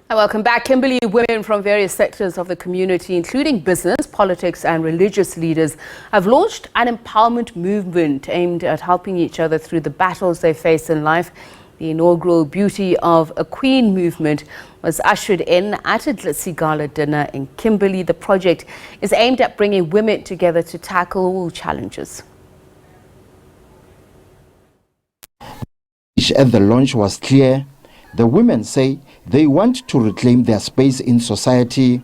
Welcome back. Kimberley, women from various sectors of the community, including business, politics and religious leaders, have launched an empowerment movement aimed at helping each other through the battles they face in life. The inaugural Beauty of a Queen movement was ushered in at a glitzy gala dinner in Kimberley. The project is aimed at bringing women together to tackle all challenges. At the launch was clear. The women say they want to reclaim their space in society.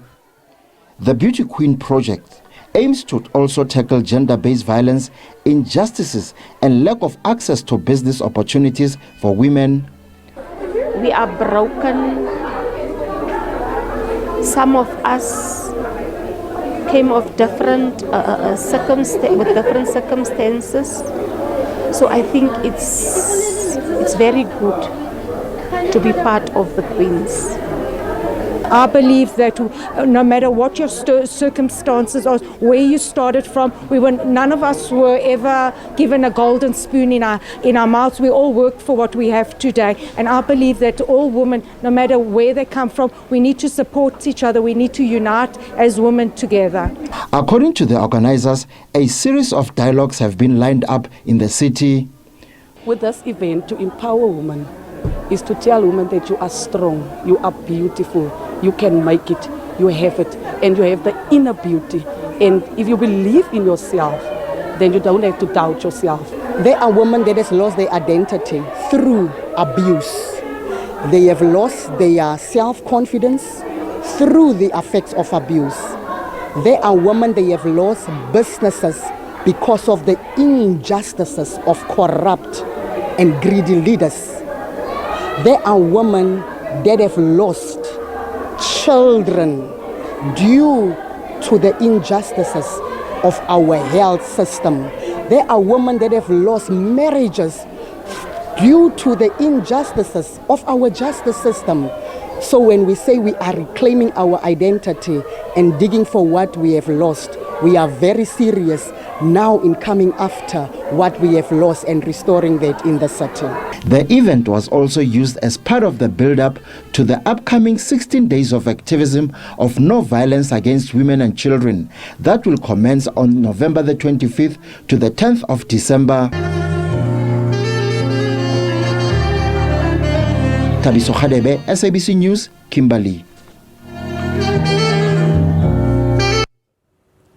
The Beauty Queen project aims to also tackle gender-based violence, injustices and lack of access to business opportunities for women. We are broken. Some of us came of different different circumstances. So I think it's very good to be part of the Queens. I believe that no matter what your circumstances or where you started from, none of us were ever given a golden spoon in our mouths. We all worked for what we have today. And I believe that all women, no matter where they come from, we need to support each other. We need to unite as women together. According to the organizers, a series of dialogues have been lined up in the city. With this event, to empower women is to tell women that you are strong, you are beautiful, you can make it, you have it, and you have the inner beauty. And if you believe in yourself, then you don't have to doubt yourself. There are women that have lost their identity through abuse. They have lost their self-confidence through the effects of abuse. There are women that have lost businesses because of the injustices of corrupt and greedy leaders. There are women that have lost children due to the injustices of our health system. There are women that have lost marriages due to the injustices of our justice system. So when we say we are reclaiming our identity and digging for what we have lost, we are very serious now in coming after what we have lost and restoring that in the city. The event was also used as part of the build-up to the upcoming 16 days of activism of no violence against women and children that will commence on November the 25th to the 10th of December. Tabiso Khadebe, SABC News, Kimberley.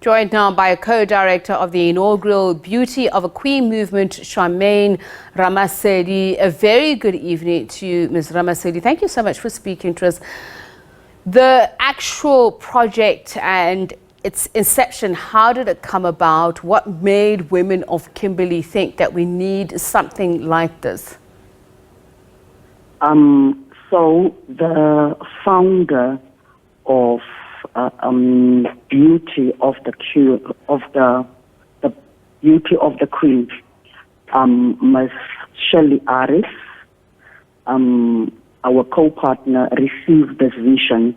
Joined now by a co-director of the inaugural Beauty of a Queen movement, Charmaine Ramasedi. A very good evening to you, Ms. Ramasedi. Thank you so much for speaking to us. The actual project and its inception, how did it come about? What made women of Kimberley think that we need something like this? So the founder of Beauty of the Beauty of the Queen, Ms. Shirley Aris, our co-partner, received this vision,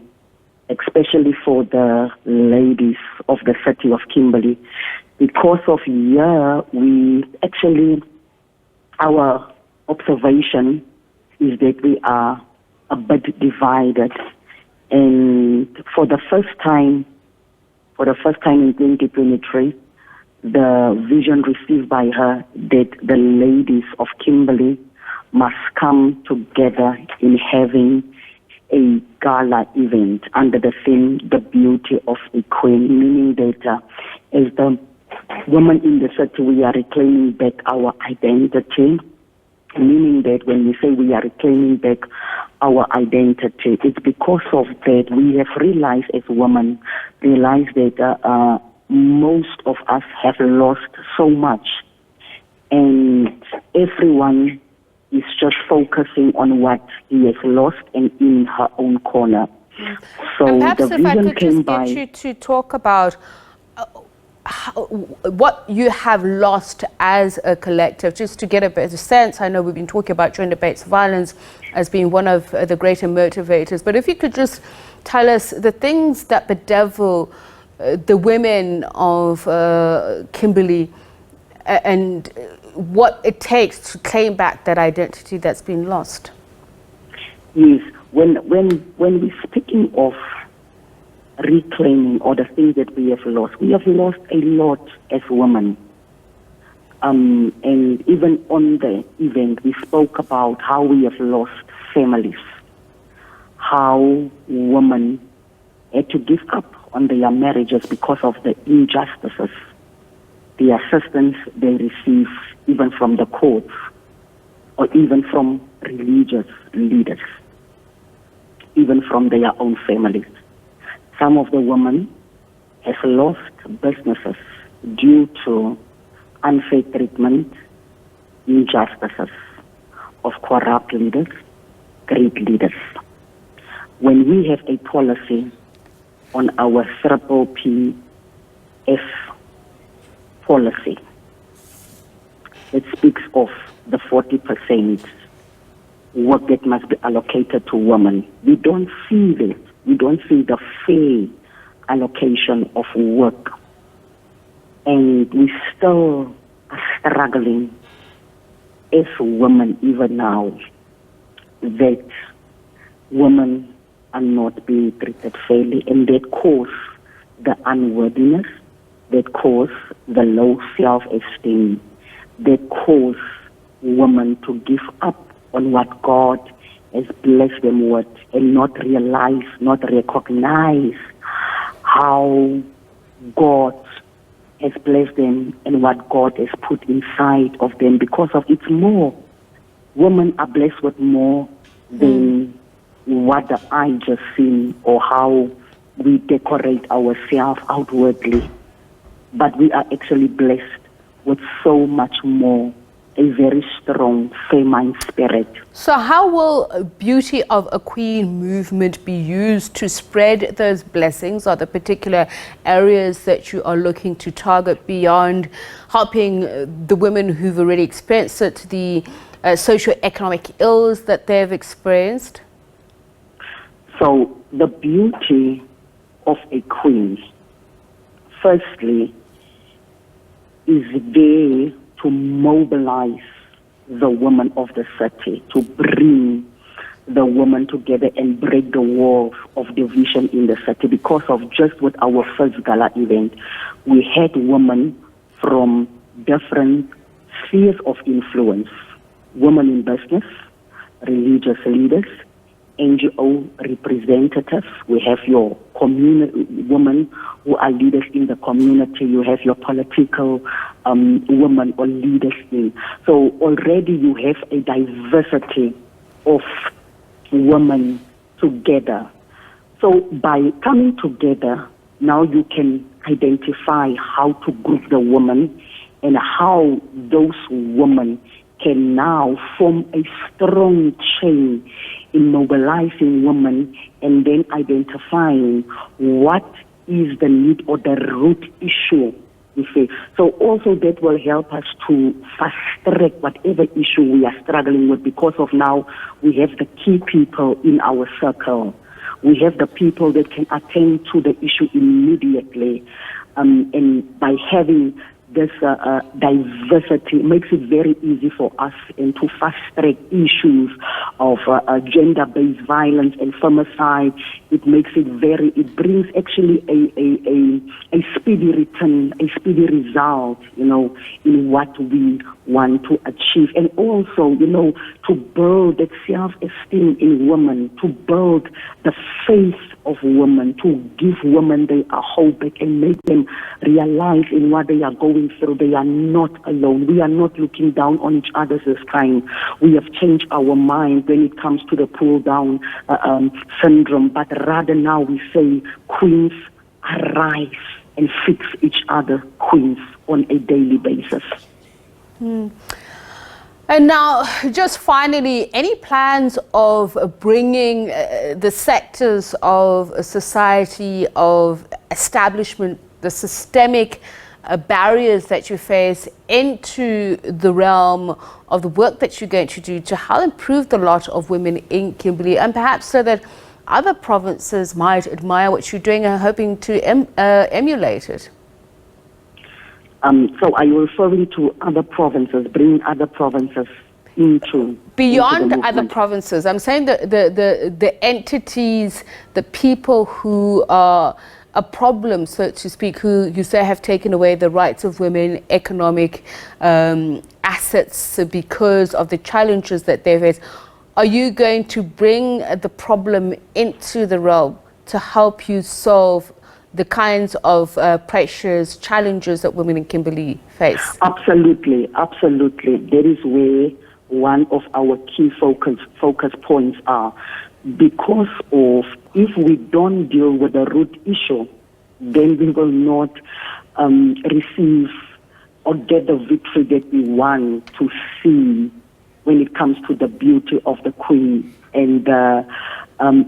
especially for the ladies of the city of Kimberley, because of our observation is that we are a bit divided. And for the first time in 2023, the vision received by her that the ladies of Kimberley must come together in having a gala event under the theme, The Beauty of a Queen, meaning that as the women in the city, we are reclaiming back our identity, meaning that when we say we are reclaiming back our identity, it's because of that we have realized as women, that most of us have lost so much, and everyone is just focusing on what he has lost and in her own corner. So and perhaps the if I vision could just by get you to talk about what you have lost as a collective, just to get a better sense. I know we've been talking about gender-based violence as being one of the greater motivators, but if you could just tell us the things that bedevil the women of Kimberley and what it takes to claim back that identity that's been lost. Yes, when we're speaking of reclaiming or the things that we have lost a lot as women. And even on the event, we spoke about how we have lost families, how women had to give up on their marriages because of the injustices, the assistance they receive even from the courts or even from religious leaders, even from their own families. Some of the women have lost businesses due to unfair treatment, injustices of corrupt leaders, great leaders. When we have a policy on our SABC policy that speaks of the 40% work that must be allocated to women, we don't see this. We don't see the fair allocation of work. And we still are struggling as women even now that women are not being treated fairly, and that cause the unworthiness, that cause the low self-esteem, that cause women to give up on what God has blessed them with and not realize, not recognize how God has blessed them and what God has put inside of them, because of it's more. Women are blessed with more than what the eye just seen or how we decorate ourselves outwardly. But we are actually blessed with so much more, a very strong feminine spirit. So how will Beauty of a Queen movement be used to spread those blessings? Are there particular areas that you are looking to target beyond helping the women who've already experienced it, the socio-economic ills that they've experienced? So the beauty of a queen, firstly, is there to mobilize the women of the city, to bring the women together and break the walls of division in the city. Because of just with our first gala event, we had women from different spheres of influence, women in business, religious leaders, NGO representatives. We have your community women who are leaders in the community. You have your political women or leaders in. So already you have a diversity of women together. So by coming together, now you can identify how to group the women and how those women can now form a strong chain in mobilizing women and then identifying what is the need or the root issue, you see. So also that will help us to fast track whatever issue we are struggling with, because of now we have the key people in our circle. We have the people that can attend to the issue immediately, and by having this diversity makes it very easy for us and to fast-track issues of gender-based violence and femicide. It makes it it brings actually a speedy return, a speedy result, in what we want to achieve. And also, to build that self-esteem in women, to build the faith of women, to give women their hope back and make them realize in what they are going through. They are not alone. We are not looking down on each other this time. We have changed our mind when it comes to the pull-down syndrome, but rather now we say, queens, arise and fix each other, queens, on a daily basis. And now, just finally, any plans of bringing the sectors of society, of establishment, the systemic barriers that you face into the realm of the work that you're going to do to help improve the lot of women in Kimberley, and perhaps so that other provinces might admire what you're doing and hoping to emulate it? So are you referring to other provinces, bringing other provinces into Beyond the other movement. provinces, I'm saying the entities, the people who are a problem, so to speak, who you say have taken away the rights of women, economic assets because of the challenges that they face. Are you going to bring the problem into the realm to help you solve the kinds of pressures, challenges that women in Kimberley face? Absolutely, absolutely. That is where one of our key focus points are. Because of, if we don't deal with the root issue, then we will not receive or get the victory that we want to see when it comes to the beauty of the Queen and the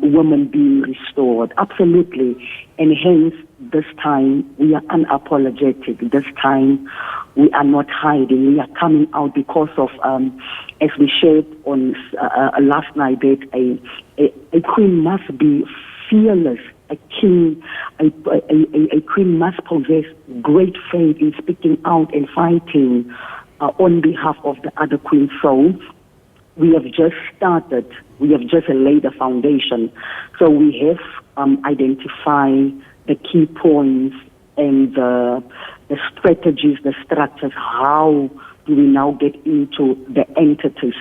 women being restored. Absolutely. And hence, this time, we are unapologetic. This time, we are not hiding. We are coming out because of, as we shared on last night, that a queen must be fearless. A queen must possess great faith in speaking out and fighting on behalf of the other queens. So we have just started. We have just laid a foundation. So we have identified the key points and the strategies, the structures. How do we now get into the entities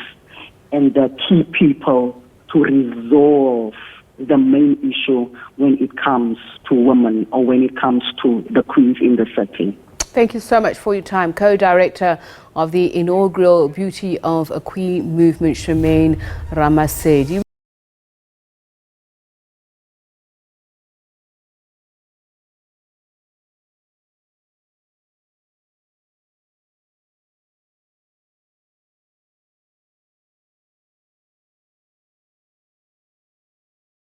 and the key people to resolve the main issue when it comes to women or when it comes to the queens in the city? Thank you so much for your time. Co-director of the inaugural Beauty of a Queen movement, Shemaine Ramasedi.